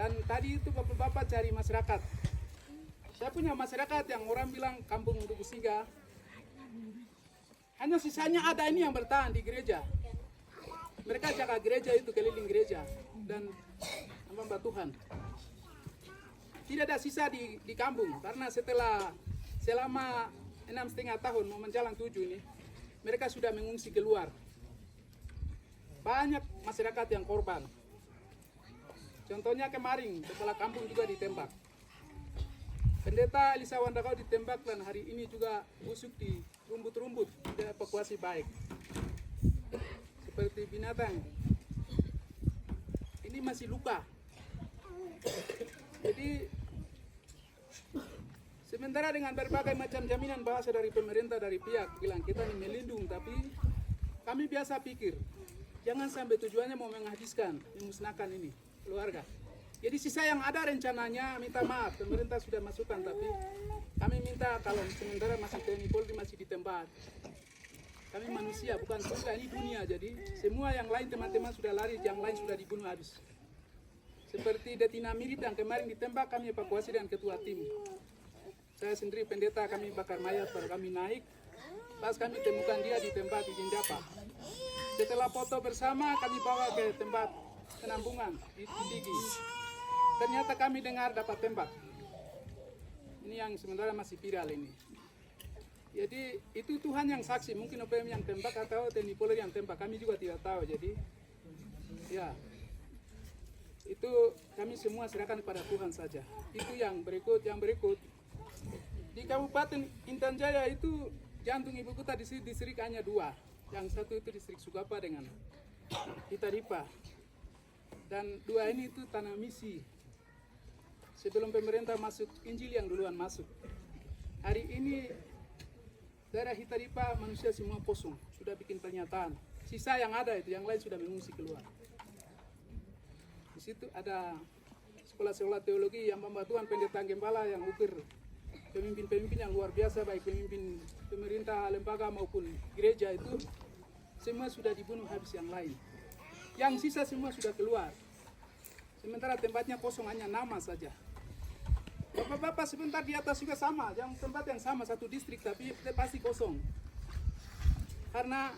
Dan tadi itu bapak-bapak cari masyarakat. Saya punya masyarakat yang orang bilang kampung Duku Siga. Hanya sisanya ada ini yang bertahan di gereja. Mereka jaga gereja itu, keliling gereja dan hamba Tuhan. Tidak ada sisa di kampung karena selama 6,5 tahun mau menjalan 7 ini, mereka sudah mengungsi keluar. Banyak masyarakat yang korban. Contohnya kemarin kepala kampung juga ditembak. Pendeta Elisa Wandakau ditembak dan hari ini juga busuk di rumput-rumput, tidak evakuasi baik. Seperti binatang. Ini masih luka. Jadi sementara dengan berbagai macam jaminan bahasa dari pemerintah, dari pihak bilang kita ini melindung, tapi kami biasa pikir jangan sampai tujuannya mau menghabiskan, memusnahkan ini keluarga. Jadi sisa yang ada rencananya minta maaf, pemerintah sudah masukkan, tapi kami minta kalau sementara masih TNI Polri masih di tempat. Kami manusia bukan surga, ini dunia, jadi semua yang lain teman-teman sudah lari, yang lain sudah dibunuh habis. Seperti Detina Mirip yang kemarin ditembak, kami evakuasi dengan ketua tim. Saya sendiri pendeta, kami bakar mayat baru kami naik. Pas kami temukan dia di tempat di Jindapa. Setelah foto bersama kami bawa ke tempat penampungan di Tigi. Ternyata kami dengar dapat tembak. Ini yang sementara masih viral ini. Jadi itu Tuhan yang saksi, mungkin OPM yang tembak atau TNI Polri yang tembak, kami juga tidak tahu. Jadi ya itu kami semua serahkan kepada Tuhan saja. Itu yang berikut di Kabupaten Intan Jaya itu jantung ibu kota distrik hanya 2. Yang satu itu distrik Sugapa dengan Hitaripa. Dan 2 ini itu tanah misi. Sebelum pemerintah masuk, Injil yang duluan masuk. Hari ini daerah Hitaripa manusia semua kosong, sudah bikin pernyataan. Sisa yang ada itu, yang lain sudah mengungsi keluar. Di situ ada sekolah-sekolah teologi yang membantuan pendeta gembala yang ukur pemimpin-pemimpin yang luar biasa, baik pemimpin pemerintah, lembaga maupun gereja itu semua sudah dibunuh habis yang lain. Yang sisa semua sudah keluar. Sementara tempatnya kosong, hanya nama saja. Bapak-bapak sebentar di atas juga sama, yang tempat yang sama satu distrik tapi pasti kosong. Karena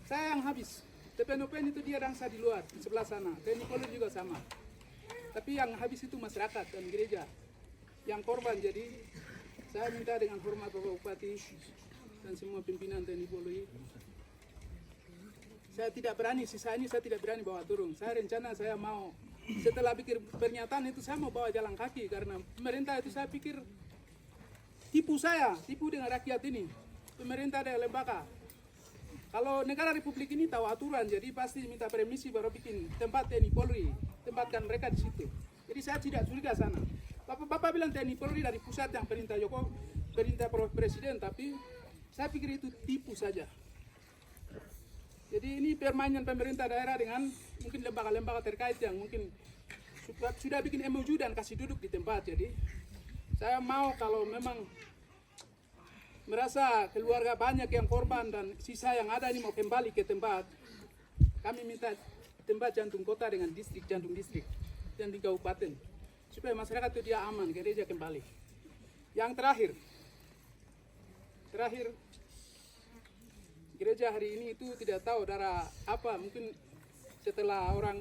saya yang habis. TPNOPN itu dia rangsa di luar, di sebelah sana. TNI Polri juga sama. Tapi yang habis itu masyarakat dan gereja. Yang korban, jadi saya minta dengan hormat Bapak Bupati dan semua pimpinan TNI Polri. Saya tidak berani, sisa ini saya tidak berani bawa turun. Saya rencana saya mau, setelah pikir pernyataan itu saya mau bawa jalan kaki. Karena pemerintah itu saya pikir tipu dengan rakyat ini. Pemerintah ada lembaga. Kalau negara Republik ini tahu aturan, jadi pasti minta permisi baru bikin tempat TNI Polri, tempatkan mereka di situ. Jadi saya tidak curiga sana. Bapak bilang TNI Polri dari pusat yang perintah presiden, tapi saya pikir itu tipu saja. Jadi ini permainan pemerintah daerah dengan mungkin lembaga-lembaga terkait yang mungkin sudah bikin MOU dan kasih duduk di tempat. Jadi saya mau kalau memang merasa keluarga banyak yang korban dan sisa yang ada ini mau kembali ke tempat, kami minta tempat jantung kota dengan jantung distrik dan di kabupaten supaya masyarakat itu dia aman, gereja kembali. Yang terakhir gereja hari ini itu tidak tahu darah apa, mungkin setelah orang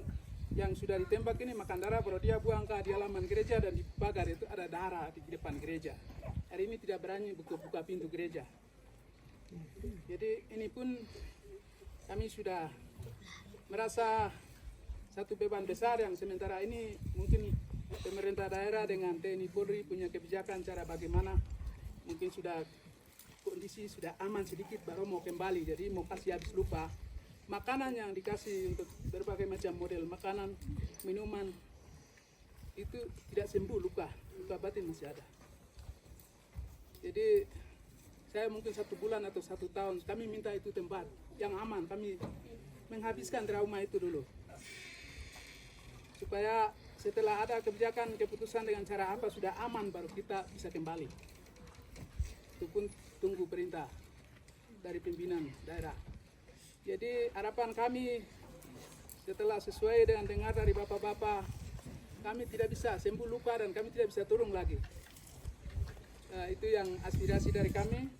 yang sudah ditembak ini makan darah baru dia buang ke di halaman gereja dan di pagar itu ada darah di depan gereja. Hari ini tidak berani buka pintu gereja. Jadi ini pun kami sudah merasa satu beban besar yang sementara ini mungkin pemerintah daerah dengan TNI Polri punya kebijakan cara bagaimana mungkin sudah kondisi sudah aman sedikit baru mau kembali, jadi mau kasih habis lupa. Makanan yang dikasih untuk berbagai macam model makanan, minuman itu tidak sembuh luka batin masih ada. Jadi saya mungkin 1 bulan atau 1 tahun kami minta itu tempat yang aman, kami menghabiskan trauma itu dulu. Supaya setelah ada kebijakan keputusan dengan cara apa sudah aman baru kita bisa kembali. Itu pun tunggu perintah dari pimpinan daerah. Jadi harapan kami setelah sesuai dengan dengar dari bapak-bapak, kami tidak bisa sembuh luka dan kami tidak bisa turun lagi. Itu yang aspirasi dari kami.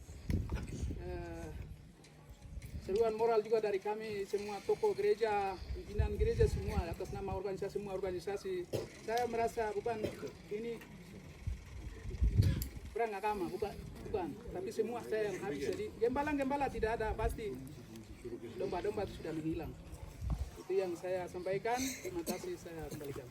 Seruan moral juga dari kami semua tokoh gereja, pimpinan gereja semua atas nama organisasi semua organisasi. Saya merasa bukan ini perang agama, bukan. Tapi semua saya yang habis. Jadi gembala tidak ada, pasti domba-domba itu sudah menghilang. Itu yang saya sampaikan. Terima kasih, saya kembalikan.